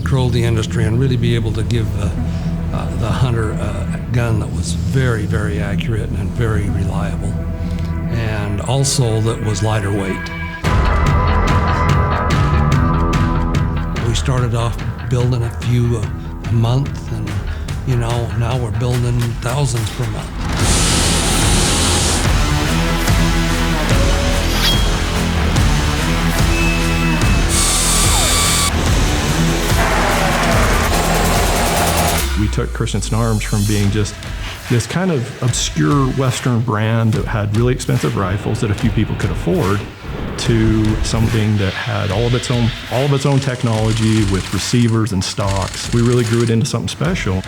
grow the industry and really be able to give the hunter a gun that was very, very accurate and very reliable, and also that was lighter weight. We started off building a few a month, and now we're building thousands per month. We took Christensen Arms from being just this kind of obscure Western brand that had really expensive rifles that a few people could afford, to something that had all of its own technology with receivers and stocks. We really grew it into something special.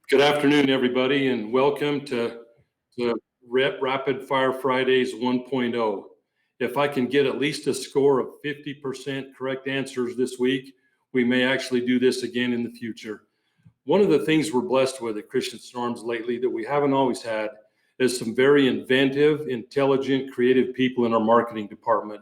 Good afternoon, everybody, and welcome to Rapid Fire Fridays 1.0. If I can get at least a score of 50% correct answers this week, we may actually do this again in the future. One of the things we're blessed with at Christensen Arms lately that we haven't always had is some very inventive, intelligent, creative people in our marketing department.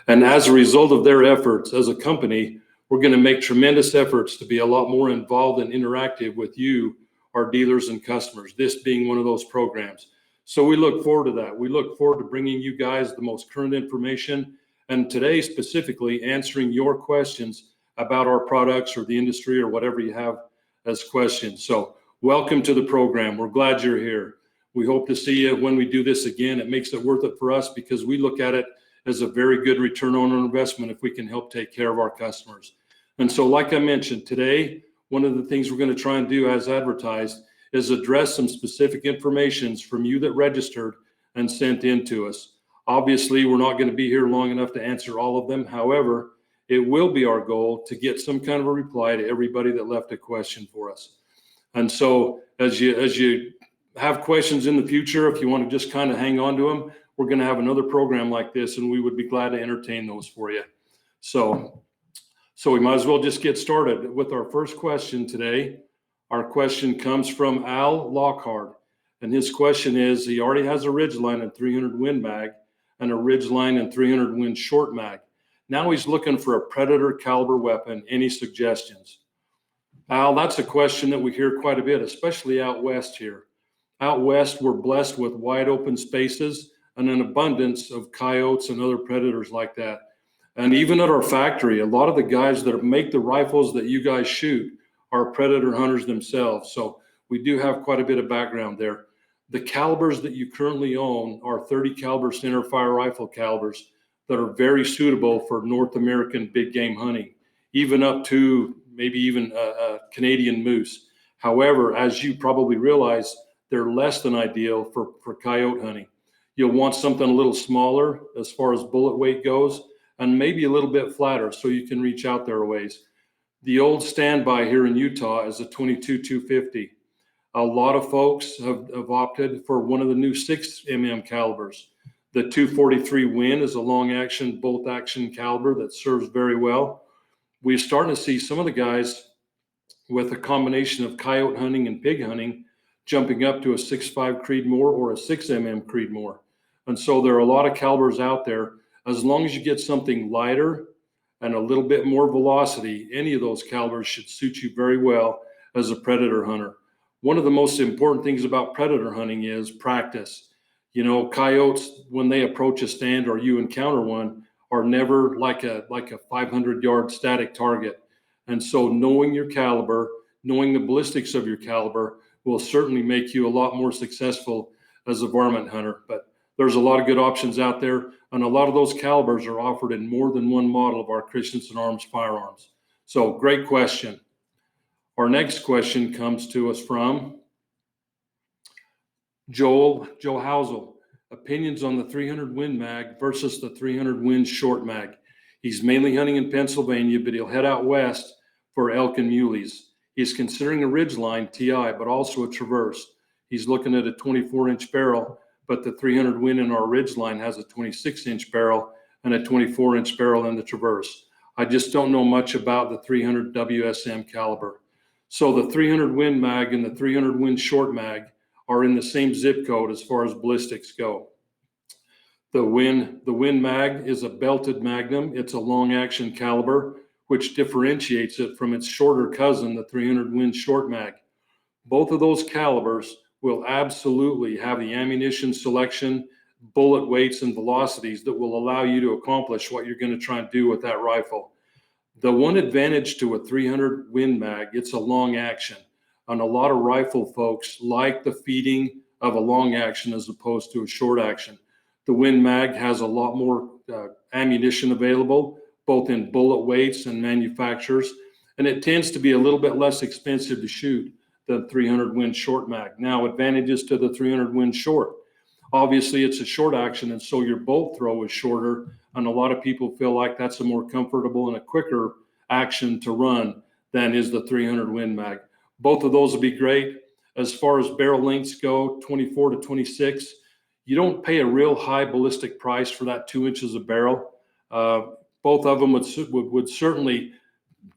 And as a result of their efforts as a company, we're going to make tremendous efforts to be a lot more involved and interactive with you, our dealers and customers, this being one of those programs. So we look forward to that. We look forward to bringing you guys the most current information, and today specifically answering your questions about our products or the industry or whatever you have as questions. So welcome to the program. We're glad you're here. We hope to see you when we do this again. It makes it worth it for us because we look at it as a very good return on our investment if we can help take care of our customers. And so like I mentioned, today, one of the things we're going to try and do as advertised is address some specific informations from you that registered and sent in to us. Obviously, we're not going to be here long enough to answer all of them. However, it will be our goal to get some kind of a reply to everybody that left a question for us. And so as you have questions in the future, if you want to just kind of hang on to them, we're going to have another program like this, and we would be glad to entertain those for you. So we might as well just get started with our first question today. Our question comes from Al Lockhart, and his question is, he already has a Ridgeline and 300 Win mag and a Ridgeline and 300 Win short mag. Now he's looking for a Predator caliber weapon. Any suggestions? Al, that's a question that we hear quite a bit, especially out west here. Out west, we're blessed with wide open spaces and an abundance of coyotes and other predators like that. And even at our factory, a lot of the guys that make the rifles that you guys shoot are predator hunters themselves. So we do have quite a bit of background there. The calibers that you currently own are 30 caliber center fire rifle calibers that are very suitable for North American big game hunting, even up to maybe even a Canadian moose. However, as you probably realize, they're less than ideal for coyote hunting. You'll want something a little smaller as far as bullet weight goes, and maybe a little bit flatter so you can reach out there a ways. The old standby here in Utah is a 22-250. A lot of folks have opted for one of the new 6mm calibers. The 243 Win is a long action, bolt action caliber that serves very well. We're starting to see some of the guys with a combination of coyote hunting and pig hunting jumping up to a 6.5 Creedmoor or a 6mm Creedmoor. And so there are a lot of calibers out there. As long as you get something lighter and a little bit more velocity, any of those calibers should suit you very well as a predator hunter. One of the most important things about predator hunting is practice. You know, coyotes, when they approach a stand or you encounter one, are never like a 500-yard static target. And so knowing your caliber, knowing the ballistics of your caliber will certainly make you a lot more successful as a varmint hunter. But there's a lot of good options out there, and a lot of those calibers are offered in more than one model of our Christensen Arms firearms. So great question. Our next question comes to us from Joe Housel. Opinions on the 300 Win mag versus the 300 Win short mag. He's mainly hunting in Pennsylvania, but he'll head out west for elk and muleys. He's considering a Ridgeline TI, but also a Traverse. He's looking at a 24-inch barrel, but the 300 Win in our Ridgeline has a 26-inch barrel and a 24-inch barrel in the Traverse. I just don't know much about the 300 WSM caliber. So the 300 Win mag and the 300 Win short mag are in the same zip code as far as ballistics go. The Win Mag is a belted magnum. It's a long action caliber, which differentiates it from its shorter cousin, the 300 Win Short Mag. Both of those calibers will absolutely have the ammunition selection, bullet weights, and velocities that will allow you to accomplish what you're going to try and do with that rifle. The one advantage to a 300 Win Mag, it's a long action. And a lot of rifle folks like the feeding of a long action as opposed to a short action. The Win Mag has a lot more ammunition available, both in bullet weights and manufacturers, and it tends to be a little bit less expensive to shoot than 300 Win Short Mag. Now, advantages to the 300 Win Short. Obviously, it's a short action, and so your bolt throw is shorter, and a lot of people feel like that's a more comfortable and a quicker action to run than is the 300 Win Mag. Both of those will be great. As far as barrel lengths go, 24 to 26, you don't pay a real high ballistic price for that 2 inches of barrel. Both of them would certainly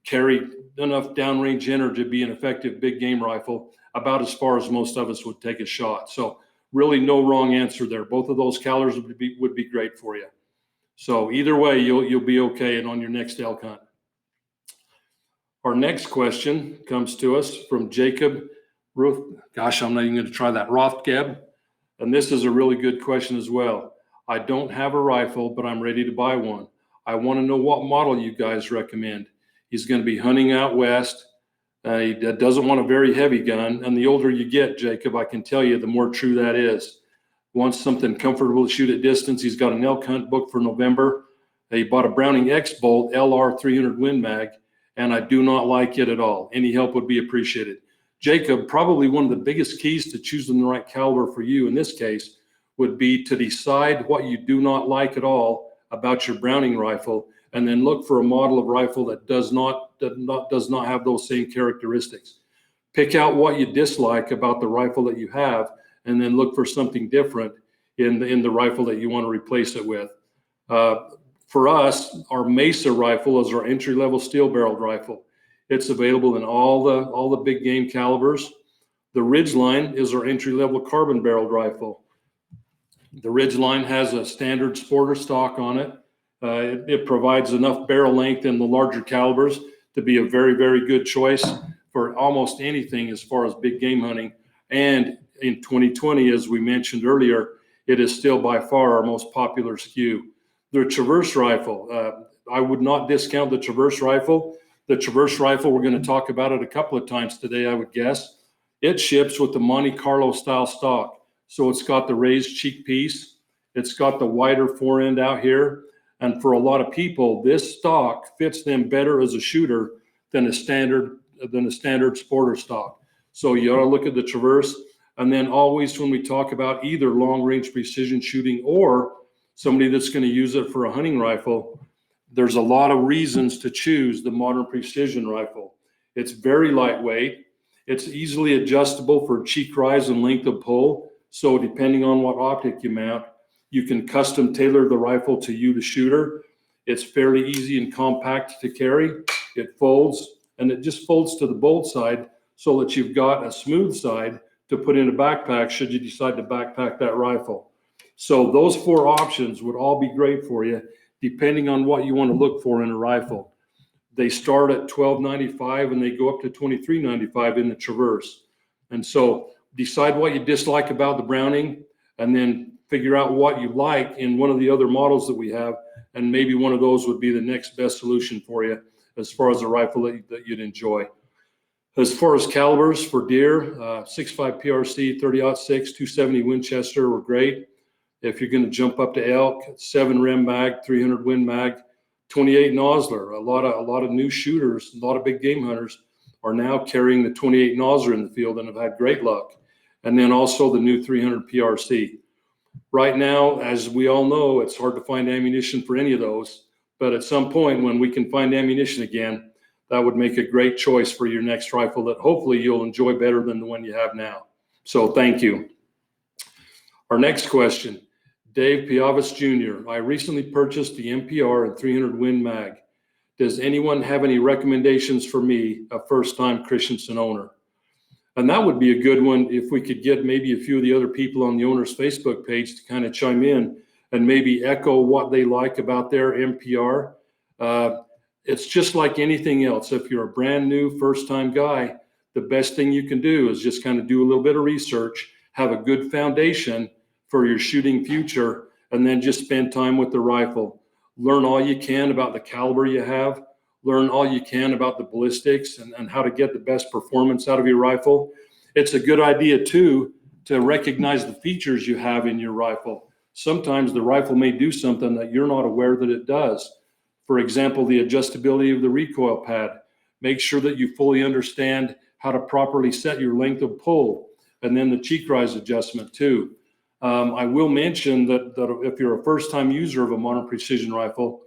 carry enough downrange energy to be an effective big game rifle, about as far as most of us would take a shot. So really no wrong answer there. Both of those calibers would be great for you. So either way, you'll be okay and on your next elk hunt. Our next question comes to us from Jacob Ruth. Gosh, I'm not even going to try that. Rothgeb. And this is a really good question as well. I don't have a rifle, but I'm ready to buy one. I want to know what model you guys recommend. He's going to be hunting out west. He doesn't want a very heavy gun. And the older you get, Jacob, I can tell you, the more true that is. Wants something comfortable to shoot at distance. He's got an elk hunt booked for November. He bought a Browning X-Bolt LR 300 Win Mag, and I do not like it at all. Any help would be appreciated. Jacob, probably one of the biggest keys to choosing the right caliber for you in this case would be to decide what you do not like at all about your Browning rifle, and then look for a model of rifle that does not have those same characteristics. Pick out what you dislike about the rifle that you have, and then look for something different in the rifle that you want to replace it with. For us, our Mesa rifle is our entry-level steel-barreled rifle. It's available in all the big game calibers. The Ridgeline is our entry-level carbon-barreled rifle. The Ridgeline has a standard sporter stock on it. It provides enough barrel length in the larger calibers to be a very, very good choice for almost anything as far as big game hunting. And in 2020, as we mentioned earlier, it is still by far our most popular SKU. The Traverse rifle, I would not discount the Traverse rifle. The Traverse rifle, we're going to talk about it a couple of times today, I would guess. It ships with the Monte Carlo style stock. So it's got the raised cheek piece. It's got the wider fore end out here. And for a lot of people, this stock fits them better as a shooter than a standard sporter stock. So you ought to look at the Traverse. And then always when we talk about either long range precision shooting or somebody that's going to use it for a hunting rifle, there's a lot of reasons to choose the modern precision rifle. It's very lightweight. It's easily adjustable for cheek rise and length of pull. So depending on what optic you mount, you can custom tailor the rifle to you, the shooter. It's fairly easy and compact to carry. It folds, and it just folds to the bolt side so that you've got a smooth side to put in a backpack should you decide to backpack that rifle. So those four options would all be great for you, depending on what you want to look for in a rifle. They start at $12.95 and they go up to $23.95 in the Traverse. And so decide what you dislike about the Browning, and then figure out what you like in one of the other models that we have, and maybe one of those would be the next best solution for you as far as a rifle that you'd enjoy. As far as calibers for deer, 6.5 PRC, 30-06, 270 Winchester were great. If you're going to jump up to elk, 7 Rem Mag, 300 Win Mag, 28 Nosler. A lot of new shooters, a lot of big game hunters are now carrying the 28 Nosler in the field and have had great luck. And then also the new 300 PRC. Right now, as we all know, it's hard to find ammunition for any of those. But at some point when we can find ammunition again, that would make a great choice for your next rifle that hopefully you'll enjoy better than the one you have now. So thank you. Our next question, Dave Piavas Jr. I recently purchased the MPR and 300 Win Mag. Does anyone have any recommendations for me, a first-time Christensen owner? And that would be a good one if we could get maybe a few of the other people on the owner's Facebook page to kind of chime in and maybe echo what they like about their MPR. It's just like anything else. If you're a brand new first-time guy, the best thing you can do is just kind of do a little bit of research, have a good foundation for your shooting future, and then just spend time with the rifle. Learn all you can about the caliber you have. Learn all you can about the ballistics and how to get the best performance out of your rifle. It's a good idea too to recognize the features you have in your rifle. Sometimes the rifle may do something that you're not aware that it does. For example, the adjustability of the recoil pad. Make sure that you fully understand how to properly set your length of pull, and then the cheek rise adjustment too. I will mention that if you're a first-time user of a modern precision rifle,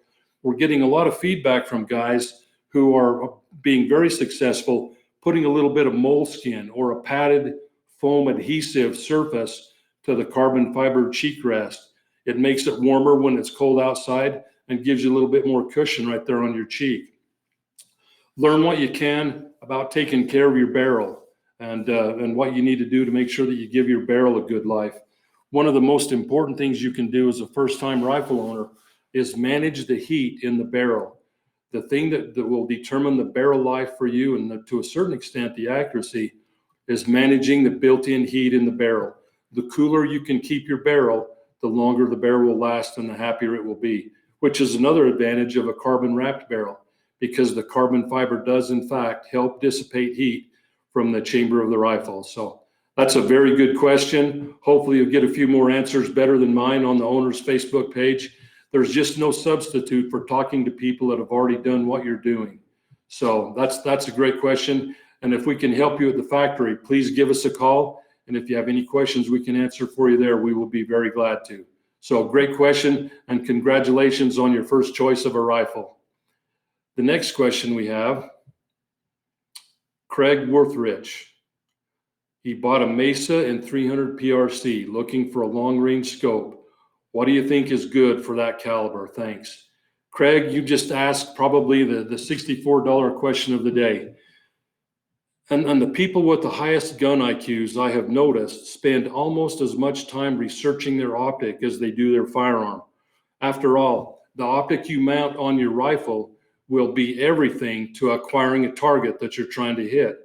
we're getting a lot of feedback from guys who are being very successful putting a little bit of moleskin or a padded foam adhesive surface to the carbon fiber cheek rest. It makes it warmer when it's cold outside and gives you a little bit more cushion right there on your cheek. Learn what you can about taking care of your barrel and what you need to do to make sure that you give your barrel a good life. One of the most important things you can do as a first-time rifle owner is manage the heat in the barrel. The thing that will determine the barrel life for you, and to a certain extent the accuracy, is managing the built-in heat in the barrel. The cooler you can keep your barrel, the longer the barrel will last and the happier it will be, which is another advantage of a carbon wrapped barrel, because the carbon fiber does in fact help dissipate heat from the chamber of the rifle. So that's a very good question. Hopefully you'll get a few more answers better than mine on the owner's Facebook page. There's just no substitute for talking to people that have already done what you're doing. So that's a great question. And if we can help you at the factory, please give us a call. And if you have any questions we can answer for you there, we will be very glad to. So great question, and congratulations on your first choice of a rifle. The next question we have, Craig Worthrich. He bought a Mesa and 300 PRC looking for a long range scope. What do you think is good for that caliber? Thanks. Craig, you just asked probably the $64 question of the day. And the people with the highest gun IQs, I have noticed, spend almost as much time researching their optic as they do their firearm. After all, the optic you mount on your rifle will be everything to acquiring a target that you're trying to hit.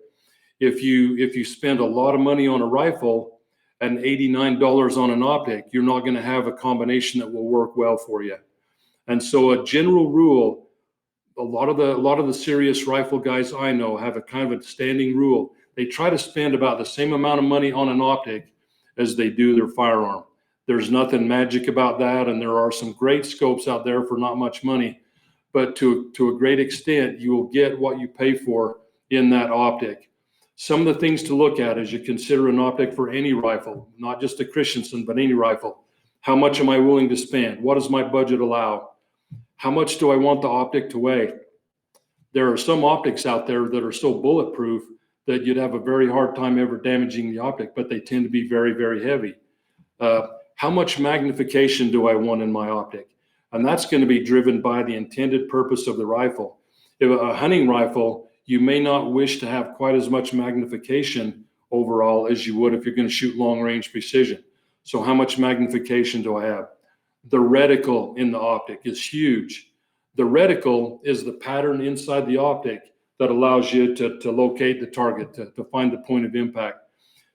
If you spend a lot of money on a rifle and $89 on an optic, you're not going to have a combination that will work well for you. And so a general rule, a lot of the serious rifle guys I know have a kind of a standing rule. They try to spend about the same amount of money on an optic as they do their firearm. There's nothing magic about that, and there are some great scopes out there for not much money, but to a great extent, you will get what you pay for in that optic. Some of the things to look at as you consider an optic for any rifle, not just a Christensen, but any rifle. How much am I willing to spend? What does my budget allow? How much do I want the optic to weigh? There are some optics out there that are so bulletproof that you'd have a very hard time ever damaging the optic, but they tend to be very, very heavy. How much magnification do I want in my optic? And that's going to be driven by the intended purpose of the rifle. If a hunting rifle, you may not wish to have quite as much magnification overall as you would if you're going to shoot long range precision. So how much magnification do I have? The reticle in the optic is huge. The reticle is the pattern inside the optic that allows you to locate the target, to find the point of impact.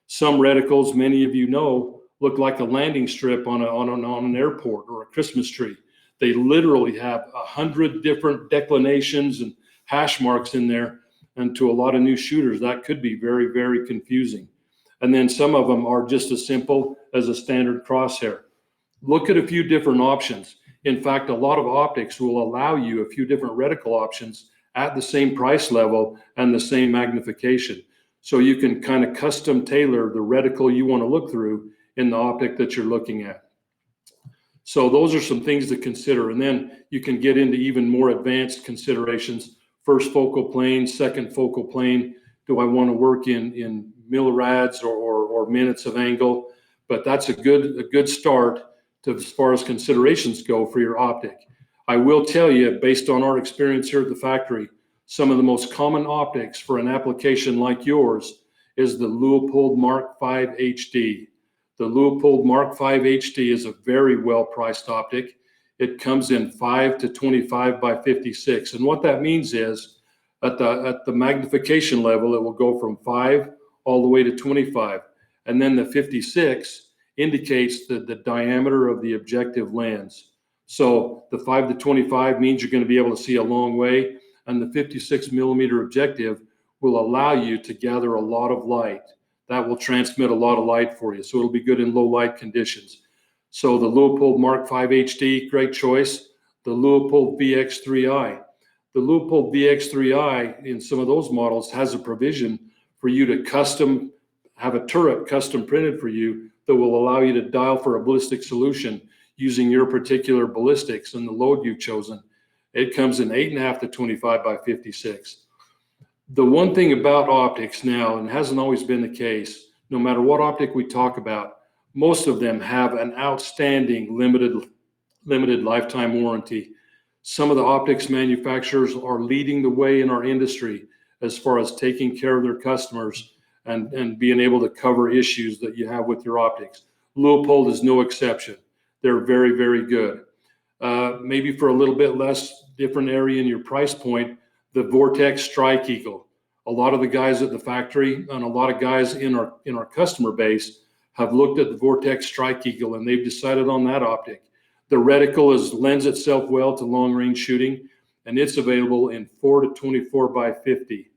Some reticles, many of you know, look like a landing strip on an airport or a Christmas tree. They literally have 100 different declinations and hash marks in there. And to a lot of new shooters, that could be very, very confusing. And then some of them are just as simple as a standard crosshair. Look at a few different options. In fact, a lot of optics will allow you a few different reticle options at the same price level and the same magnification. So you can kind of custom tailor the reticle you want to look through in the optic that you're looking at. So those are some things to consider. And then you can get into even more advanced considerations. First focal plane, second focal plane. Do I want to work in millirads or minutes of angle? But that's a good start to as far as considerations go for your optic. I will tell you, based on our experience here at the factory, some of the most common optics for an application like yours is the Leupold Mark V HD. The Leupold Mark V HD is a very well-priced optic. It comes in 5 to 25 by 56. And what that means is at the magnification level, it will go from 5 all the way to 25. And then the 56 indicates the diameter of the objective lens. So the 5 to 25 means you're going to be able to see a long way, and the 56 millimeter objective will allow you to gather a lot of light. That will transmit a lot of light for you, so it'll be good in low light conditions. So the Leupold Mark V HD, great choice. The Leupold VX3i. The Leupold VX3i in some of those models has a provision for you to have a turret custom printed for you that will allow you to dial for a ballistic solution using your particular ballistics and the load you've chosen. It comes in 8.5 to 25 by 56. The one thing about optics now, and hasn't always been the case, no matter what optic we talk about, most of them have an outstanding limited lifetime warranty. Some of the optics manufacturers are leading the way in our industry as far as taking care of their customers and being able to cover issues that you have with your optics. Leupold is no exception. They're very, very good. Maybe for a little bit less different area in your price point, the Vortex Strike Eagle. A lot of the guys at the factory and a lot of guys in our customer base have looked at the Vortex Strike Eagle, and they've decided on that optic. The reticle lends itself well to long range shooting, and it's available in 4 to 24 by 50.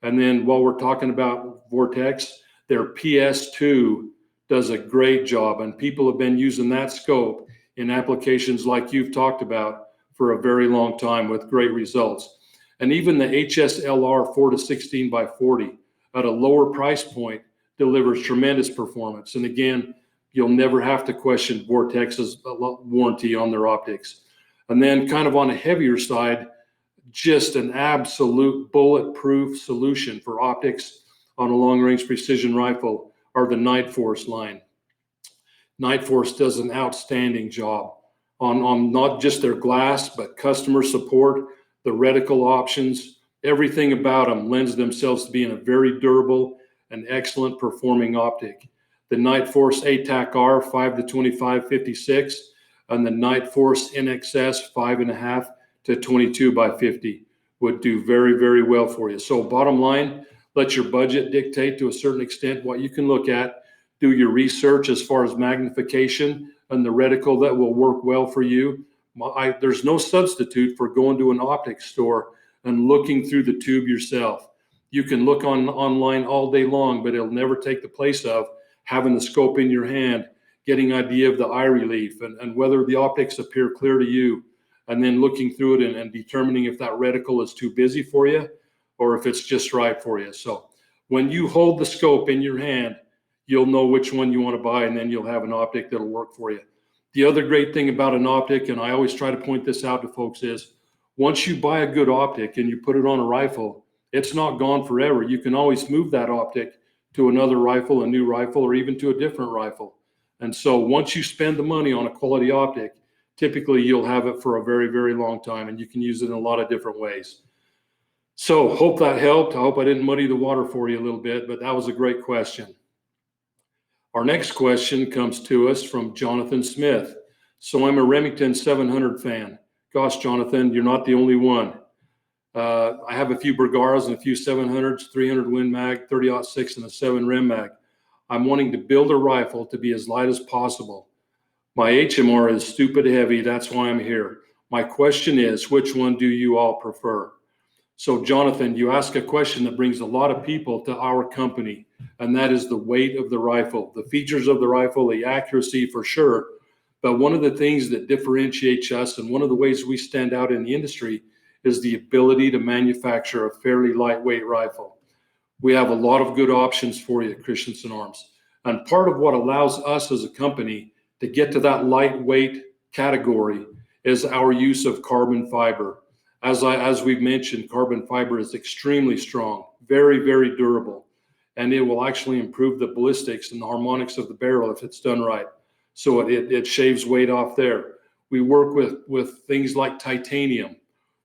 And then while we're talking about Vortex, their PS2 does a great job, and people have been using that scope in applications like you've talked about for a very long time with great results. And even the HSLR 4 to 16 by 40 at a lower price point delivers tremendous performance. And again, you'll never have to question Vortex's warranty on their optics. And then kind of on a heavier side, just an absolute bulletproof solution for optics on a long-range precision rifle are the Night Force line. Night Force does an outstanding job on not just their glass, but customer support, the reticle options, everything about them lends themselves to being a very durable and excellent performing optic. The Night Force ATAC R 5 to 25 56 and the Night Force NXS 5.5 to 22 by 50 would do very, very well for you. So bottom line, let your budget dictate to a certain extent what you can look at. Do your research as far as magnification and the reticle that will work well for you. There's no substitute for going to an optics store and looking through the tube yourself. You can look online all day long, but it'll never take the place of having the scope in your hand, getting an idea of the eye relief and whether the optics appear clear to you, and then looking through it and determining if that reticle is too busy for you or if it's just right for you. So when you hold the scope in your hand, you'll know which one you want to buy, and then you'll have an optic that'll work for you. The other great thing about an optic, and I always try to point this out to folks, is once you buy a good optic and you put it on a rifle, it's not gone forever. You can always move that optic to another rifle, a new rifle, or even to a different rifle. And so once you spend the money on a quality optic, typically you'll have it for a very, very long time, and you can use it in a lot of different ways. So hope that helped. I hope I didn't muddy the water for you a little bit, but that was a great question. Our next question comes to us from Jonathan Smith. So I'm a Remington 700 fan. Gosh, Jonathan, you're not the only one. I have a few Bergaras and a few 700s, 300 Win Mag, 30-06, and a 7 Rem Mag. I'm wanting to build a rifle to be as light as possible. My HMR is stupid heavy. That's why I'm here. My question is, which one do you all prefer? So Jonathan, you ask a question that brings a lot of people to our company, and that is the weight of the rifle, the features of the rifle, the accuracy for sure. But one of the things that differentiates us and one of the ways we stand out in the industry is the ability to manufacture a fairly lightweight rifle. We have a lot of good options for you at Christensen Arms. And part of what allows us as a company to get to that lightweight category is our use of carbon fiber. As we've mentioned, carbon fiber is extremely strong, very, very durable, and it will actually improve the ballistics and the harmonics of the barrel if it's done right. So it shaves weight off there. We work with things like titanium.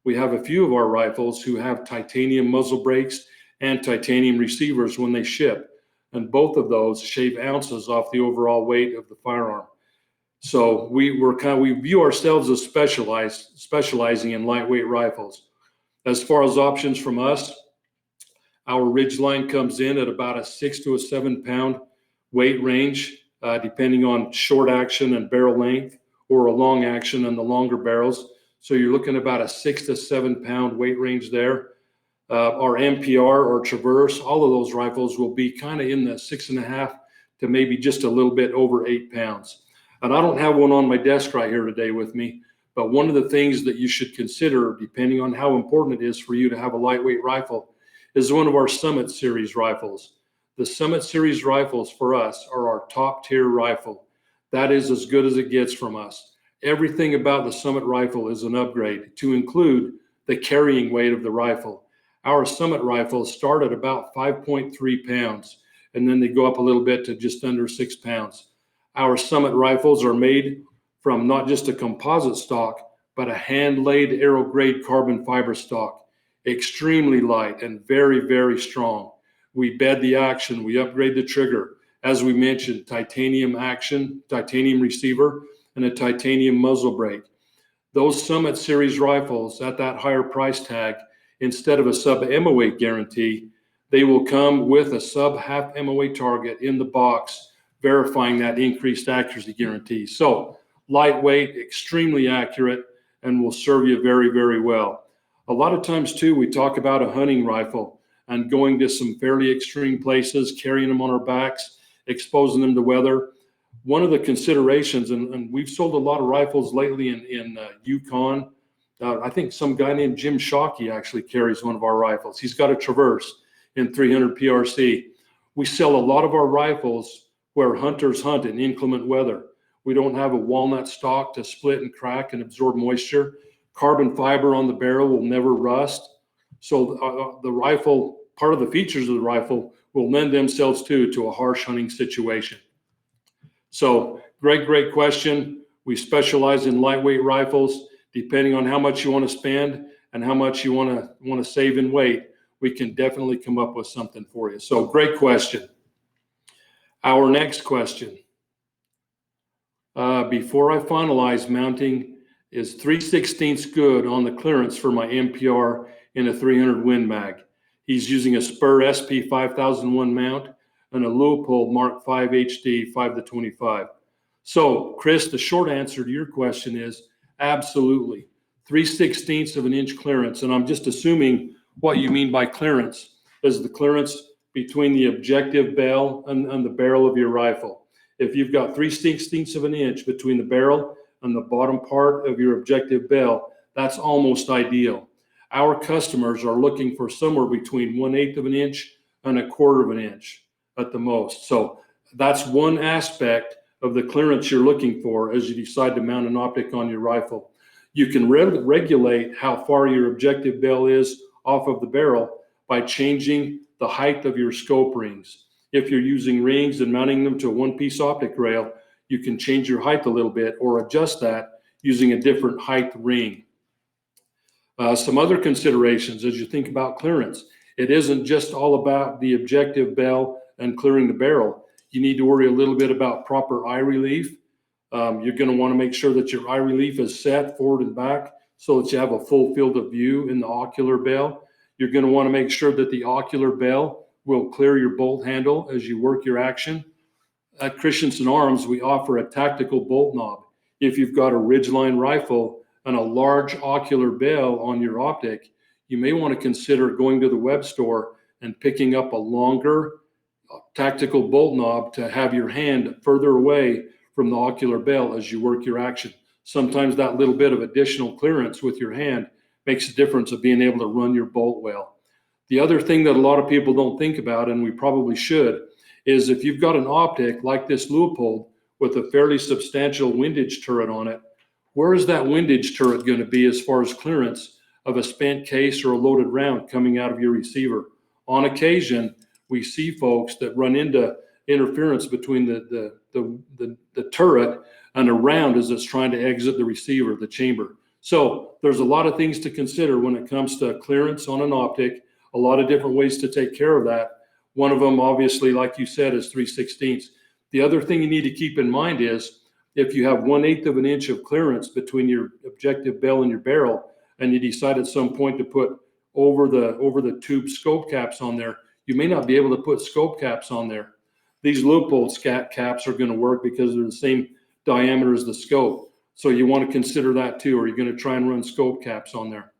We have a few of our rifles who have titanium muzzle brakes and titanium receivers when they ship. and both of those shave ounces off the overall weight of the firearm. So we view ourselves as specializing in lightweight rifles. As far as options from us, our Ridgeline comes in at about a 6 to a 7 pound weight range, depending on short action and barrel length, or a long action and the longer barrels. So you're looking at about a 6 to 7 pound weight range there. Our MPR or Traverse, all of those rifles will be kind of in the 6.5 to maybe just a little bit over 8 pounds. And I don't have one on my desk right here today with me, but one of the things that you should consider, depending on how important it is for you to have a lightweight rifle, is one of our Summit Series rifles. The Summit Series rifles for us are our top tier rifle. That is as good as it gets from us. Everything about the Summit rifle is an upgrade, to include the carrying weight of the rifle. Our Summit rifles start at about 5.3 pounds, and then they go up a little bit to just under 6 pounds. Our Summit rifles are made from not just a composite stock, but a hand-laid aero-grade carbon fiber stock. Extremely light and very, very strong. We bed the action, we upgrade the trigger. As we mentioned, titanium action, titanium receiver, and a titanium muzzle brake. Those Summit Series rifles at that higher price tag, instead of a sub MOA guarantee, they will come with a sub half MOA target in the box, verifying that increased accuracy guarantee. So lightweight, extremely accurate, and will serve you very, very well. A lot of times too, we talk about a hunting rifle and going to some fairly extreme places, carrying them on our backs, exposing them to weather. One of the considerations, and we've sold a lot of rifles lately in Yukon. I think some guy named Jim Shockey actually carries one of our rifles. He's got a Traverse in 300 PRC. We sell a lot of our rifles where hunters hunt in inclement weather. We don't have a walnut stock to split and crack and absorb moisture. Carbon fiber on the barrel will never rust. So the rifle, part of the features of the rifle will lend themselves to a harsh hunting situation. So great question. We specialize in lightweight rifles. Depending on how much you want to spend and how much you want to save in weight, we can definitely come up with something for you. So great question. Our next question. Before I finalize mounting, is 3/16 good on the clearance for my MPR in a 300 Win Mag? He's using a Spur SP 5001 mount and a Leupold Mark V HD 5-25. So Chris, the short answer to your question is absolutely. 3/16 of an inch clearance. And I'm just assuming what you mean by clearance is the clearance between the objective bell and the barrel of your rifle. If you've got 3/16 of an inch between the barrel and the bottom part of your objective bell, that's almost ideal. Our customers are looking for somewhere between 1/8 of an inch and 1/4 of an inch at the most. So that's one aspect of the clearance you're looking for as you decide to mount an optic on your rifle. You can regulate how far your objective bell is off of the barrel by changing the height of your scope rings. If you're using rings and mounting them to a one-piece optic rail, you can change your height a little bit or adjust that using a different height ring. Some other considerations as you think about clearance. It isn't just all about the objective bell and clearing the barrel. You need to worry a little bit about proper eye relief. You're going to want to make sure that your eye relief is set forward and back so that you have a full field of view in the ocular bell. You're going to want to make sure that the ocular bell will clear your bolt handle as you work your action. At Christensen Arms, we offer a tactical bolt knob. If you've got a Ridgeline rifle and a large ocular bell on your optic, you may want to consider going to the web store and picking up a longer tactical bolt knob to have your hand further away from the ocular bell as you work your action. Sometimes that little bit of additional clearance with your hand makes a difference of being able to run your bolt well. The other thing that a lot of people don't think about, and we probably should, is if you've got an optic like this Leupold with a fairly substantial windage turret on it, where is that windage turret going to be as far as clearance of a spent case or a loaded round coming out of your receiver? On occasion, we see folks that run into interference between the turret and a round as it's trying to exit the receiver, the chamber. So there's a lot of things to consider when it comes to clearance on an optic, a lot of different ways to take care of that. One of them, obviously, like you said, is 3/16. The other thing you need to keep in mind is if you have 1/8 of an inch of clearance between your objective bell and your barrel, and you decide at some point to put over the tube scope caps on there, you may not be able to put scope caps on there. These loophole caps are going to work because they're the same diameter as the scope. So you want to consider that too. Are you going to try and run scope caps on there?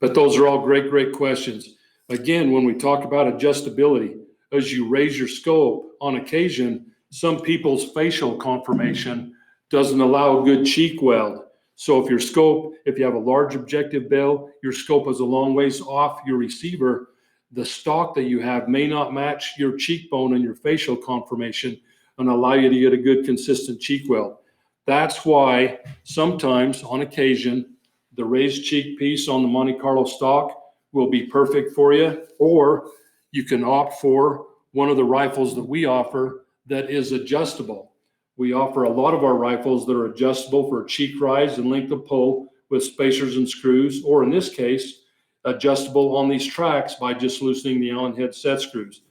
But those are all great questions. Again, when we talk about adjustability, as you raise your scope, on occasion, some people's facial conformation doesn't allow a good cheek weld. So if you have a large objective bell, your scope is a long ways off your receiver, the stock that you have may not match your cheekbone and your facial conformation and allow you to get a good consistent cheek weld. That's why sometimes, on occasion, the raised cheek piece on the Monte Carlo stock will be perfect for you, or you can opt for one of the rifles that we offer that is adjustable. We offer a lot of our rifles that are adjustable for cheek rise and length of pull with spacers and screws, or in this case, adjustable on these tracks by just loosening the Allen head set screws.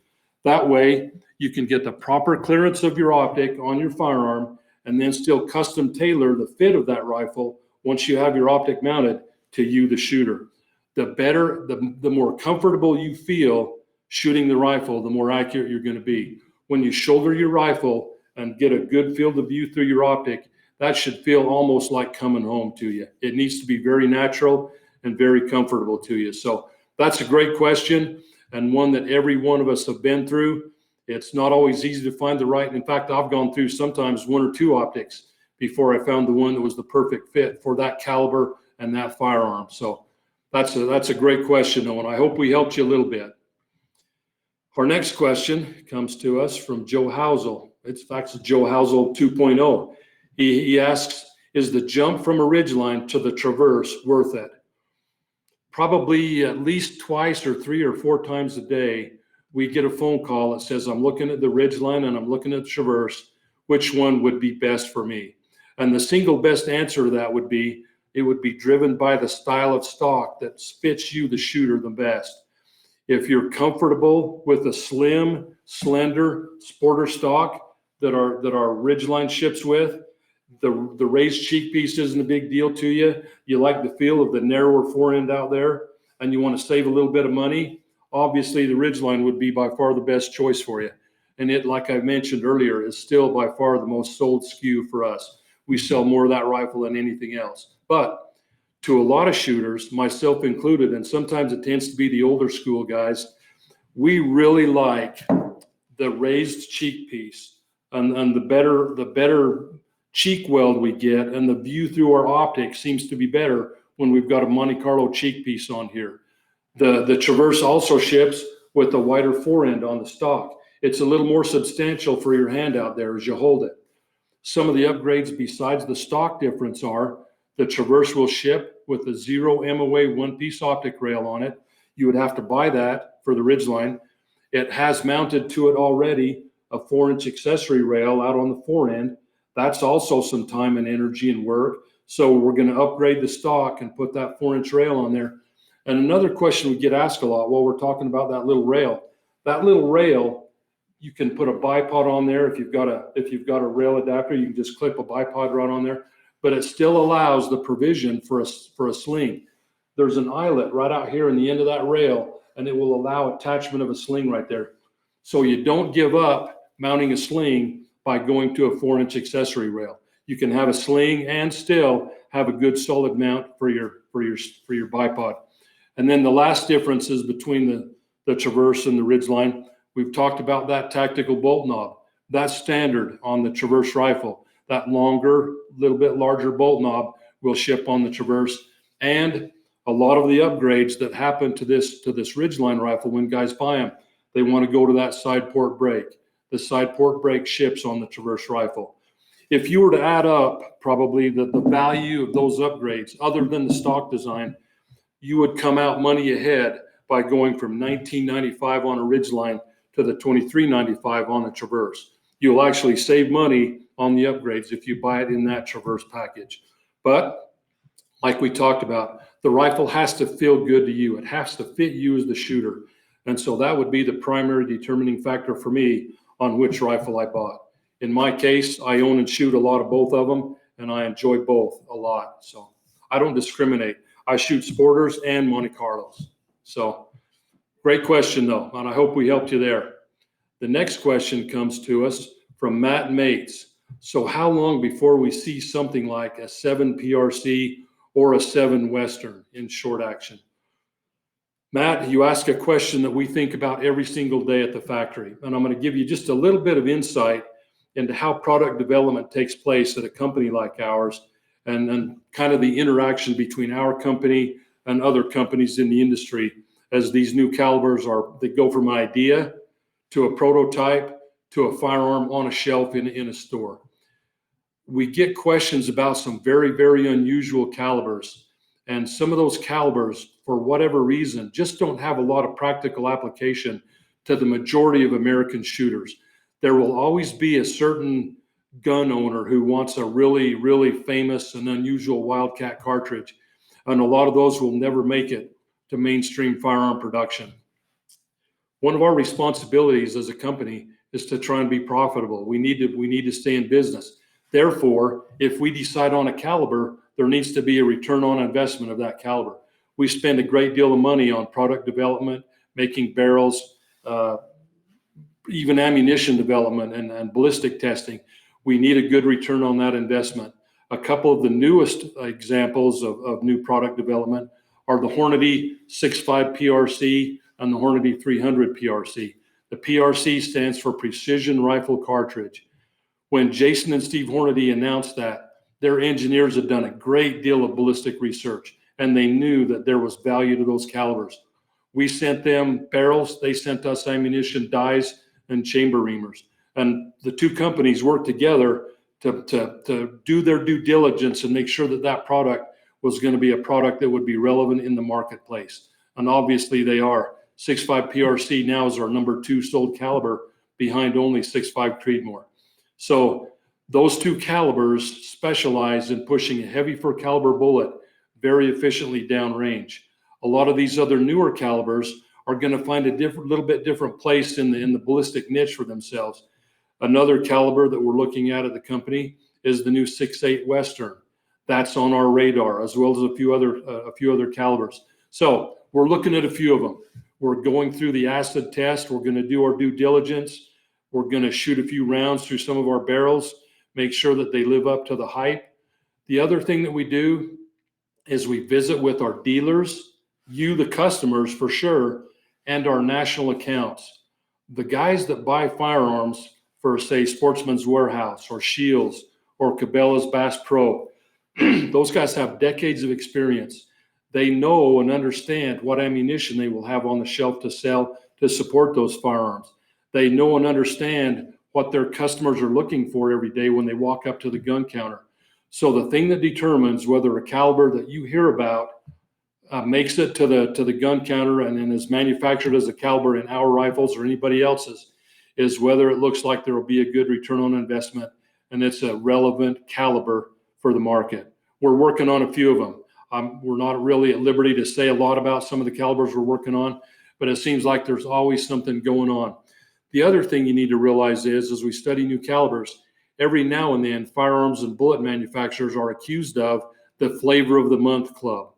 That way, you can get the proper clearance of your optic on your firearm and then still custom tailor the fit of that rifle once you have your optic mounted to you, the shooter. The better, the more comfortable you feel shooting the rifle, the more accurate you're going to be. When you shoulder your rifle and get a good field of view through your optic, that should feel almost like coming home to you. It needs to be very natural and very comfortable to you. So that's a great question, and one that every one of us have been through. It's not always easy to find the right. In fact, I've gone through sometimes one or two optics before I found the one that was the perfect fit for that caliber and that firearm. So that's a great question, though, and I hope we helped you a little bit. Our next question comes to us from Joe Housel. It's Joe Housel 2.0. He asks, is the jump from a Ridgeline to the Traverse worth it? Probably at least twice or 3 or 4 times a day, we get a phone call that says, I'm looking at the Ridgeline and I'm looking at the Traverse. Which one would be best for me? And the single best answer to that would be, it would be driven by the style of stock that fits you, the shooter, the best. If you're comfortable with a slim, slender sporter stock that our Ridgeline ships with, the raised cheek piece isn't a big deal to you. You like the feel of the narrower forend out there, and you want to save a little bit of money. Obviously, the Ridgeline would be by far the best choice for you. And it, like I mentioned earlier, is still by far the most sold SKU for us. We sell more of that rifle than anything else. But to a lot of shooters, myself included, and sometimes it tends to be the older school guys, we really like the raised cheek piece and the better cheek weld we get, and the view through our optic seems to be better when we've got a Monte Carlo cheek piece on here. The Traverse also ships with a wider forend on the stock. It's a little more substantial for your hand out there as you hold it. Some of the upgrades besides the stock difference are the Traverse will ship with a 0 MOA one-piece optic rail on it. You would have to buy that for the Ridgeline. It has mounted to it already a 4-inch accessory rail out on the forend. That's also some time and energy and work. So we're going to upgrade the stock and put that 4-inch rail on there. And another question we get asked a lot while we're talking about that little rail. That little rail, you can put a bipod on there. If you've got a rail adapter, you can just clip a bipod right on there. But it still allows the provision for a sling. There's an eyelet right out here in the end of that rail, and it will allow attachment of a sling right there. So you don't give up mounting a sling by going to a 4-inch accessory rail. You can have a sling and still have a good solid mount for your bipod. And then the last difference is between the Traverse and the Ridgeline. We've talked about that tactical bolt knob. That's standard on the Traverse rifle. That longer, little bit larger bolt knob will ship on the Traverse. And a lot of the upgrades that happen to this Ridgeline rifle when guys buy them, they want to go to that side port brake. The side port brake ships on the Traverse rifle. If you were to add up probably the value of those upgrades, other than the stock design, you would come out money ahead by going from $19.95 on a Ridgeline to the $23.95 on a Traverse. You'll actually save money on the upgrades if you buy it in that Traverse package. But like we talked about, the rifle has to feel good to you. It has to fit you as the shooter. And so that would be the primary determining factor for me on which rifle I bought. In my case, I own and shoot a lot of both of them, and I enjoy both a lot. So I don't discriminate. I shoot Sporters and Monte Carlos. So great question, though, and I hope we helped you there. The next question comes to us from Matt Mates. So how long before we see something like a 7 PRC or a 7 Western in short action? Matt, you ask a question that we think about every single day at the factory, and I'm going to give you just a little bit of insight into how product development takes place at a company like ours, and kind of the interaction between our company and other companies in the industry as these new calibers they go from idea to a prototype to a firearm on a shelf in a store. We get questions about some very, very unusual calibers, and some of those calibers, for whatever reason, just don't have a lot of practical application to the majority of American shooters. There will always be a certain gun owner who wants a really, really famous and unusual Wildcat cartridge, and a lot of those will never make it to mainstream firearm production. One of our responsibilities as a company is to try and be profitable. We need to stay in business. Therefore, if we decide on a caliber, there needs to be a return on investment of that caliber. We spend a great deal of money on product development, making barrels, even ammunition development and ballistic testing. We need a good return on that investment. A couple of the newest examples of new product development are the Hornady 6.5 PRC and the Hornady 300 PRC. The PRC stands for Precision Rifle Cartridge. When Jason and Steve Hornady announced that, their engineers had done a great deal of ballistic research, and they knew that there was value to those calibers. We sent them barrels, they sent us ammunition, dies, and chamber reamers. And the two companies worked together to do their due diligence and make sure that that product was going to be a product that would be relevant in the marketplace. And obviously they are. 6.5 PRC now is our number 2 sold caliber, behind only 6.5 Creedmoor. So those two calibers specialize in pushing a heavy for caliber bullet very efficiently downrange. A lot of these other newer calibers are going to find a little bit different place in the ballistic niche for themselves. Another caliber that we're looking at the company is the new 6.8 Western. That's on our radar, as well as a few other calibers. So we're looking at a few of them. We're going through the acid test. We're going to do our due diligence. We're going to shoot a few rounds through some of our barrels, make sure that they live up to the hype. The other thing that we do is we visit with our dealers, you, the customers for sure, and our national accounts. The guys that buy firearms for, say, Sportsman's Warehouse or Shields or Cabela's Bass Pro, those guys have decades of experience. They know and understand what ammunition they will have on the shelf to sell to support those firearms. They know and understand what their customers are looking for every day when they walk up to the gun counter. So the thing that determines whether a caliber that you hear about makes it to the gun counter and is manufactured as a caliber in our rifles or anybody else's is whether it looks like there will be a good return on investment and it's a relevant caliber for the market. We're working on a few of them. We're not really at liberty to say a lot about some of the calibers we're working on, but it seems like there's always something going on. The other thing you need to realize is, as we study new calibers, every now and then firearms and bullet manufacturers are accused of the flavor of the month club.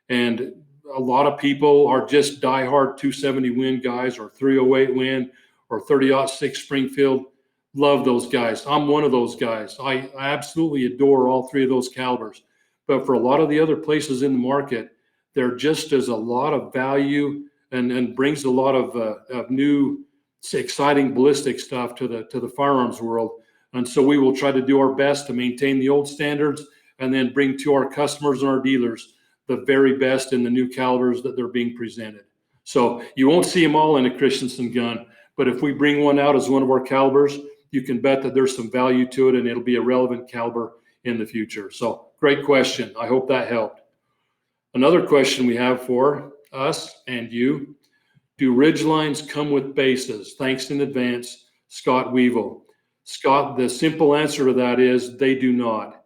And a lot of people are just diehard 270 Win guys or 308 Win or 30-06 Springfield. Love those guys. I'm one of those guys. I absolutely adore all three of those calibers. But for a lot of the other places in the market, there just is a lot of value and brings a lot of new, exciting ballistic stuff to the firearms world. And so we will try to do our best to maintain the old standards and then bring to our customers and our dealers the very best in the new calibers that they're being presented. So you won't see them all in a Christensen gun, but if we bring one out as one of our calibers, you can bet that there's some value to it and it'll be a relevant caliber in the future. So great question. I hope that helped. Another question we have for us and you: do Ridgelines come with bases? Thanks in advance, Scott Weevil. Scott, the simple answer to that is they do not.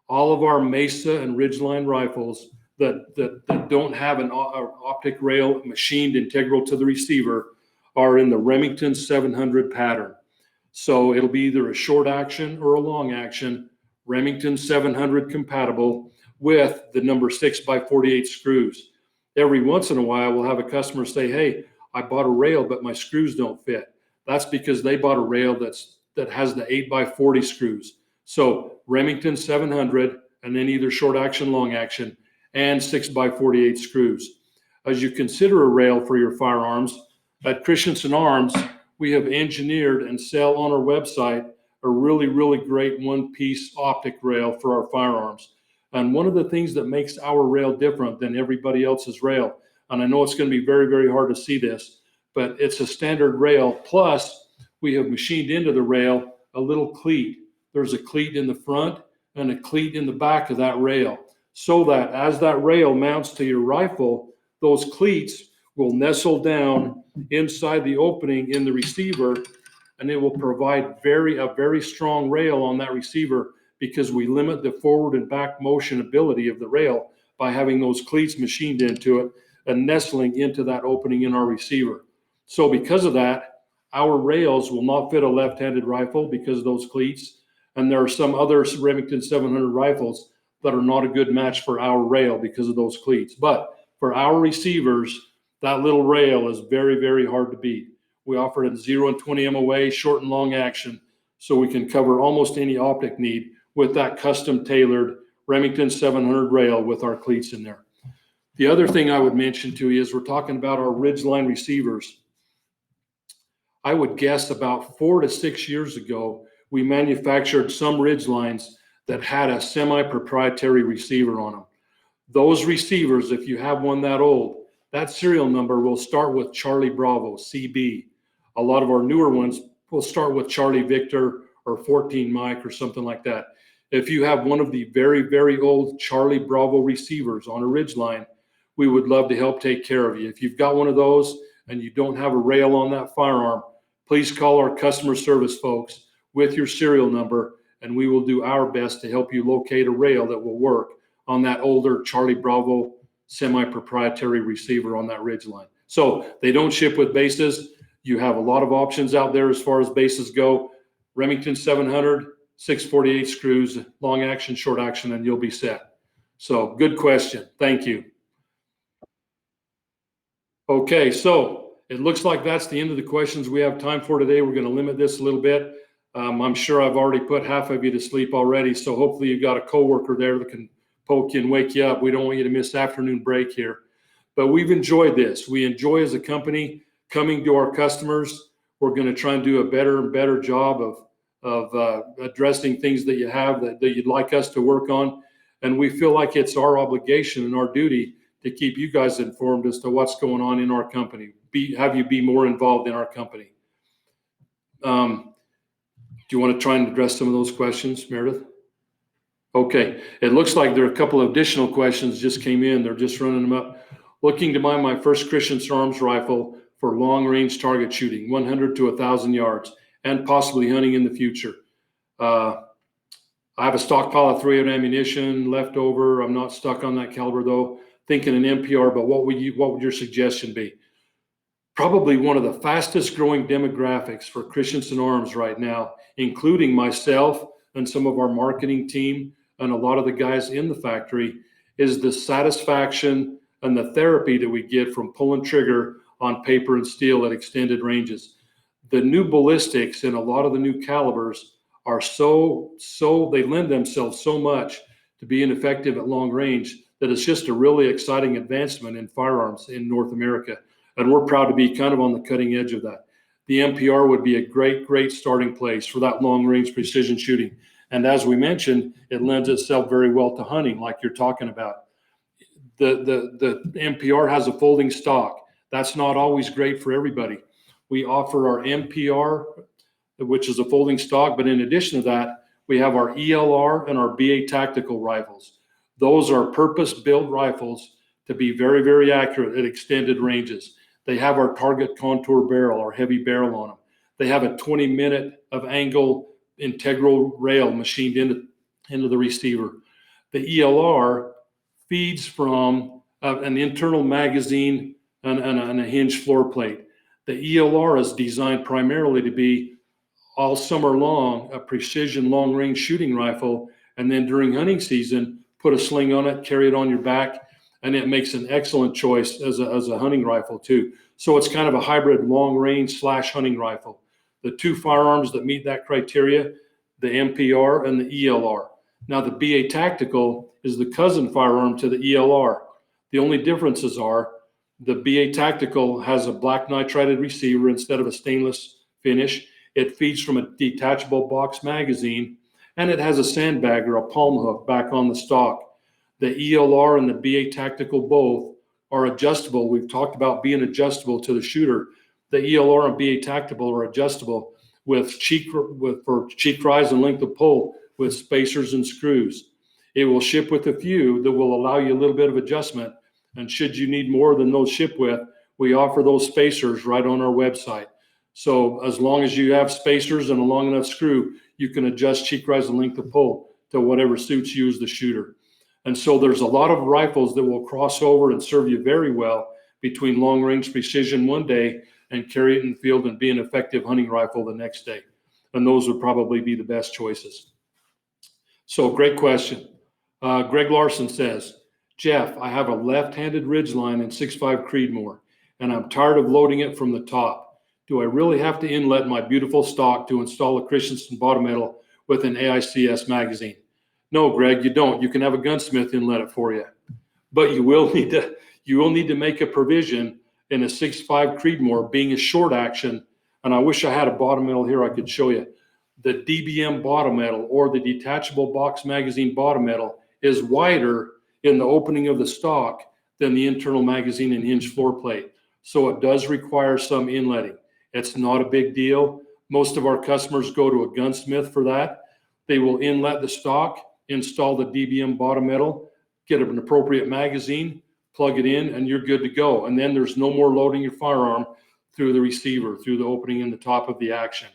All of our Mesa and Ridgeline rifles, that don't have an optic rail machined integral to the receiver are in the Remington 700 pattern. So it'll be either a short action or a long action Remington 700 compatible with the number 6x48 screws. Every once in a while, we'll have a customer say, hey, I bought a rail, but my screws don't fit. That's because they bought a rail that has the 8x40 screws. So Remington 700, and then either short action, long action, and 6x48 screws. As you consider a rail for your firearms, at Christensen Arms, we have engineered and sell on our website a really, really great one-piece optic rail for our firearms. And one of the things that makes our rail different than everybody else's rail, and I know it's going to be very, very hard to see this, but it's a standard rail. Plus, we have machined into the rail a little cleat. There's a cleat in the front and a cleat in the back of that rail, so that as that rail mounts to your rifle, those cleats will nestle down inside the opening in the receiver, and it will provide a very strong rail on that receiver, because we limit the forward and back motion ability of the rail by having those cleats machined into it and nestling into that opening in our receiver. So because of that, our rails will not fit a left-handed rifle because of those cleats. And there are some other Remington 700 rifles that are not a good match for our rail because of those cleats. But for our receivers, that little rail is very, very hard to beat. We offer it at 0 and 20 MOA, short and long action, so we can cover almost any optic need with that custom tailored Remington 700 rail with our cleats in there. The other thing I would mention to you is we're talking about our Ridgeline receivers. I would guess about 4 to 6 years ago, we manufactured some Ridgelines that had a semi-proprietary receiver on them. Those receivers, if you have one that old, that serial number will start with Charlie Bravo, CB. A lot of our newer ones will start with Charlie Victor or 14 Mike or something like that. If you have one of the very, very old Charlie Bravo receivers on a Ridgeline, we would love to help take care of you. If you've got one of those and you don't have a rail on that firearm, please call our customer service folks with your serial number, and we will do our best to help you locate a rail that will work on that older Charlie Bravo semi-proprietary receiver on that Ridgeline. So they don't ship with bases. You have a lot of options out there as far as bases go. Remington 700, 648 screws, long action, short action, and you'll be set. So good question. Thank you. Okay, so it looks like that's the end of the questions we have time for today. We're going to limit this a little bit. I'm sure I've already put half of you to sleep already, so hopefully you've got a coworker there that can poke you and wake you up. We don't want you to miss afternoon break here. But we've enjoyed this. We enjoy as a company coming to our customers. We're going to try and do a better and better job of addressing things that you have that you'd like us to work on. And we feel like it's our obligation and our duty to keep you guys informed as to what's going on in our company, have you be more involved in our company. Do you want to try and address some of those questions, Meredith? Okay, it looks like there are a couple of additional questions just came in. They're just running them up. Looking to buy my first Christensen Arms rifle for long-range target shooting, 100 to 1,000 yards, and possibly hunting in the future. I have a stockpile of .308 ammunition left over. I'm not stuck on that caliber though. Thinking an MPR, but what would your suggestion be? Probably one of the fastest growing demographics for Christensen Arms right now, including myself and some of our marketing team and a lot of the guys in the factory, is the satisfaction and the therapy that we get from pulling trigger on paper and steel at extended ranges. The new ballistics and a lot of the new calibers are they lend themselves so much to being effective at long range that it's just a really exciting advancement in firearms in North America. And we're proud to be kind of on the cutting edge of that. The MPR would be a great starting place for that long range precision shooting. And as we mentioned, it lends itself very well to hunting like you're talking about. The MPR has a folding stock. That's not always great for everybody. We offer our MPR, which is a folding stock, but in addition to that, we have our ELR and our BA tactical rifles. Those are purpose-built rifles to be very, very accurate at extended ranges. They have our target contour barrel, our heavy barrel on them. They have a 20-minute of angle integral rail machined into the receiver. The ELR feeds from an internal magazine and a hinged floor plate. The ELR is designed primarily to be all summer long a precision long-range shooting rifle, and then during hunting season, put a sling on it, carry it on your back, and it makes an excellent choice as a hunting rifle too. So it's kind of a hybrid long-range / hunting rifle. The two firearms that meet that criteria, the MPR and the ELR. Now the BA Tactical is the cousin firearm to the ELR. The only differences are the BA Tactical has a black nitrided receiver instead of a stainless finish. It feeds from a detachable box magazine, and it has a sandbag or a palm hook back on the stock. The ELR and the BA Tactical both are adjustable. We've talked about being adjustable to the shooter. The ELR and BA Tactical are adjustable for cheek rise and length of pull with spacers and screws. It will ship with a few that will allow you a little bit of adjustment. And should you need more than those ship with, we offer those spacers right on our website. So as long as you have spacers and a long enough screw, you can adjust cheek rise and length of pull to whatever suits you as the shooter. And so there's a lot of rifles that will cross over and serve you very well between long range precision one day and carry it in the field and be an effective hunting rifle the next day. And those would probably be the best choices. So great question. Greg Larson says, Jeff, I have a left-handed Ridgeline in 6.5 Creedmoor, and I'm tired of loading it from the top. Do I really have to inlet my beautiful stock to install a Christensen bottom metal with an AICS magazine? No, Greg, you don't. You can have a gunsmith inlet it for you, but you will need to make a provision in a 6.5 Creedmoor being a short action. And I wish I had a bottom metal here I could show you. The DBM bottom metal or the detachable box magazine bottom metal is wider in the opening of the stock than the internal magazine and hinge floor plate. So it does require some inletting. It's not a big deal. Most of our customers go to a gunsmith for that. They will inlet the stock, install the DBM bottom metal, get an appropriate magazine, plug it in, and you're good to go. And then there's no more loading your firearm through the receiver, through the opening in the top of the action.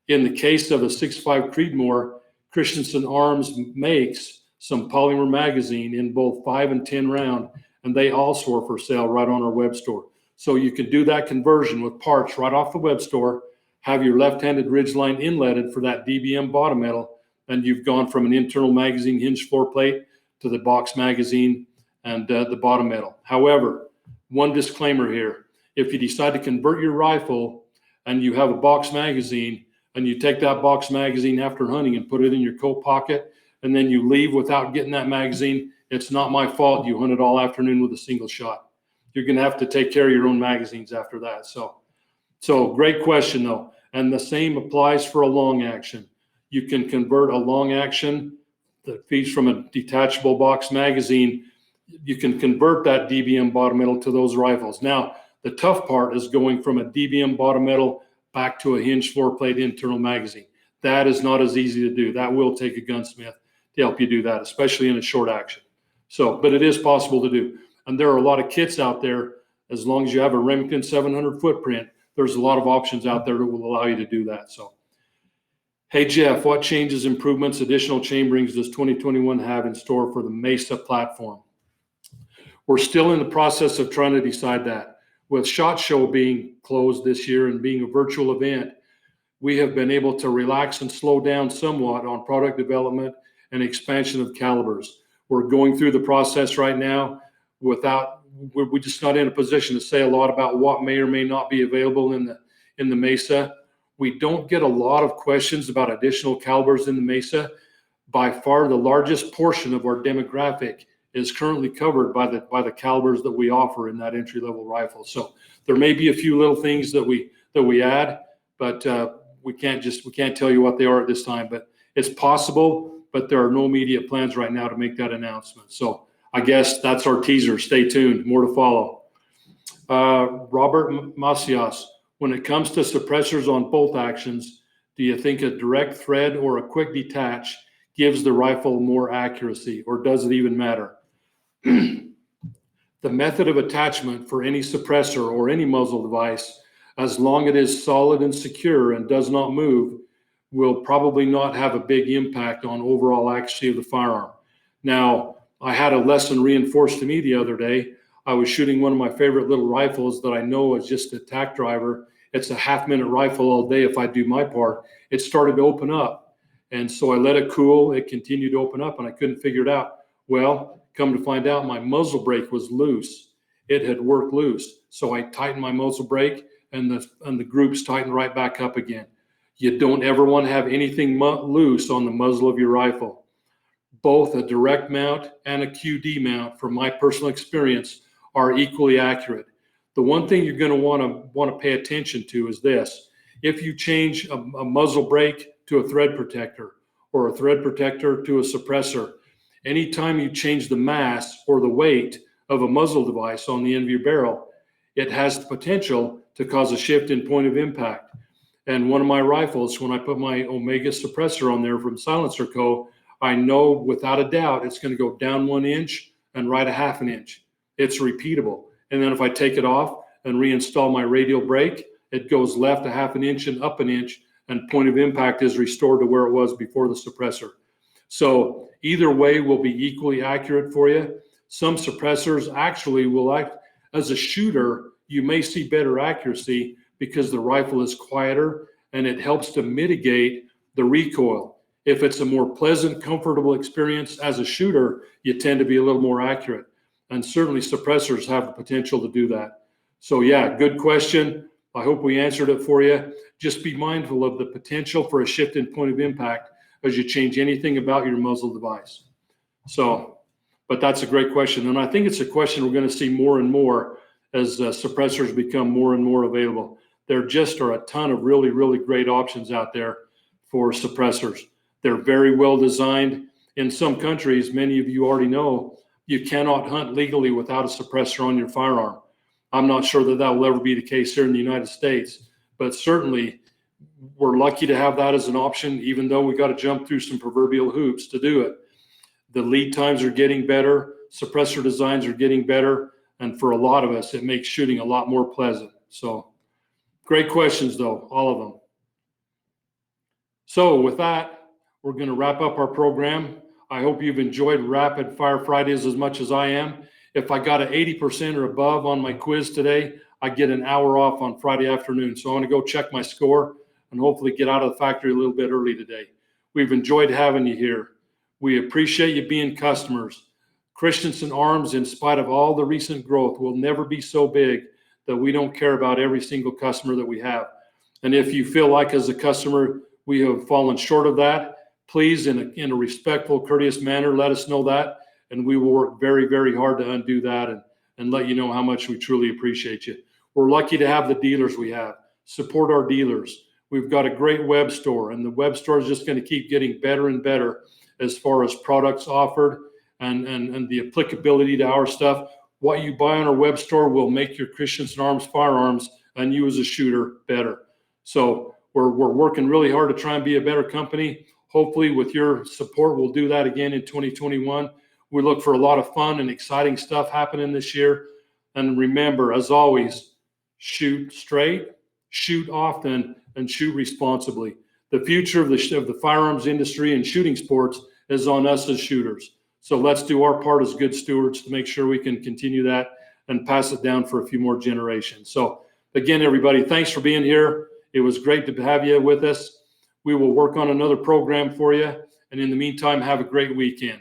In the case of a 6.5 Creedmoor, Christensen Arms makes some polymer magazine in both 5 and 10 round, and they also are for sale right on our web store. So you can do that conversion with parts right off the web store, have your left-handed Ridgeline inletted for that DBM bottom metal, and you've gone from an internal magazine hinge floor plate to the box magazine and the bottom metal. However, one disclaimer here, if you decide to convert your rifle and you have a box magazine and you take that box magazine after hunting and put it in your coat pocket, and then you leave without getting that magazine, it's not my fault you hunted all afternoon with a single shot. You're going to have to take care of your own magazines after that. So great question though. And the same applies for a long action. You can convert a long action that feeds from a detachable box magazine. You can convert that DBM bottom metal to those rifles. Now, the tough part is going from a DBM bottom metal back to a hinge floor plate internal magazine. That is not as easy to do. That will take a gunsmith to help you do that, especially in a short action. So, but it is possible to do. And there are a lot of kits out there. As long as you have a Remington 700 footprint, there's a lot of options out there that will allow you to do that. So, hey, Jeff, what changes, improvements, additional chamberings does 2021 have in store for the Mesa platform? We're still in the process of trying to decide that. With SHOT Show being closed this year and being a virtual event, we have been able to relax and slow down somewhat on product development and expansion of calibers. We're going through the process right now we're just not in a position to say a lot about what may or may not be available in the Mesa. We don't get a lot of questions about additional calibers in the Mesa. By far the largest portion of our demographic is currently covered by the calibers that we offer in that entry-level rifle. So there may be a few little things that we add, but we can't tell you what they are at this time. But it's possible, but there are no immediate plans right now to make that announcement. So I guess that's our teaser. Stay tuned. More to follow. Robert Macias, when it comes to suppressors on bolt actions, do you think a direct thread or a quick detach gives the rifle more accuracy, or does it even matter? The method of attachment for any suppressor or any muzzle device, as long as it is solid and secure and does not move, will probably not have a big impact on overall accuracy of the firearm. Now, I had a lesson reinforced to me the other day. I was shooting one of my favorite little rifles that I know is just a tack driver. It's a half-minute rifle all day if I do my part. It started to open up. And so I let it cool. It continued to open up, and I couldn't figure it out. Well, come to find out, my muzzle brake was loose. It had worked loose. So I tightened my muzzle brake, and the groups tightened right back up again. You don't ever want to have anything loose on the muzzle of your rifle. Both a direct mount and a QD mount, from my personal experience, are equally accurate. The one thing you're going to want to pay attention to is this. If you change a muzzle brake to a thread protector, or a thread protector to a suppressor, anytime you change the mass or the weight of a muzzle device on the end of your barrel, it has the potential to cause a shift in point of impact. And one of my rifles, when I put my Omega suppressor on there from Silencer Co., I know without a doubt it's going to go down 1 inch and right a half an inch. It's repeatable. And then if I take it off and reinstall my radial brake, it goes left a half an inch and up an inch, and point of impact is restored to where it was before the suppressor. So either way will be equally accurate for you. Some suppressors actually will act as a shooter. You may see better accuracy because the rifle is quieter and it helps to mitigate the recoil. If it's a more pleasant, comfortable experience as a shooter, you tend to be a little more accurate. And certainly suppressors have the potential to do that. So yeah, good question. I hope we answered it for you. Just be mindful of the potential for a shift in point of impact as you change anything about your muzzle device. So, but that's a great question. And I think it's a question we're going to see more and more as suppressors become more and more available. There just are a ton of really, really great options out there for suppressors. They're very well designed. In some countries, many of you already know, you cannot hunt legally without a suppressor on your firearm. I'm not sure that will ever be the case here in the United States, but certainly we're lucky to have that as an option, even though we got to jump through some proverbial hoops to do it. The lead times are getting better, suppressor designs are getting better, and for a lot of us, it makes shooting a lot more pleasant. So great questions though, all of them. So with that, we're going to wrap up our program. I hope you've enjoyed Rapid Fire Fridays as much as I am. If I got an 80% or above on my quiz today, I get an hour off on Friday afternoon. So I want to go check my score and hopefully get out of the factory a little bit early today. We've enjoyed having you here. We appreciate you being customers. Christensen Arms, in spite of all the recent growth, will never be so big that we don't care about every single customer that we have. And if you feel like as a customer we have fallen short of that, please, in a respectful, courteous manner, let us know that. And we will work very, very hard to undo that and let you know how much we truly appreciate you. We're lucky to have the dealers we have. Support our dealers. We've got a great web store, and the web store is just going to keep getting better and better as far as products offered and the applicability to our stuff. What you buy on our web store will make your Christensen Arms firearms and you as a shooter better. So we're working really hard to try and be a better company. Hopefully with your support, we'll do that again in 2021. We look for a lot of fun and exciting stuff happening this year. And remember, as always, shoot straight, shoot often, and shoot responsibly. The future of the firearms industry and shooting sports is on us as shooters. So let's do our part as good stewards to make sure we can continue that and pass it down for a few more generations. So again, everybody, thanks for being here. It was great to have you with us. We will work on another program for you. And in the meantime, have a great weekend.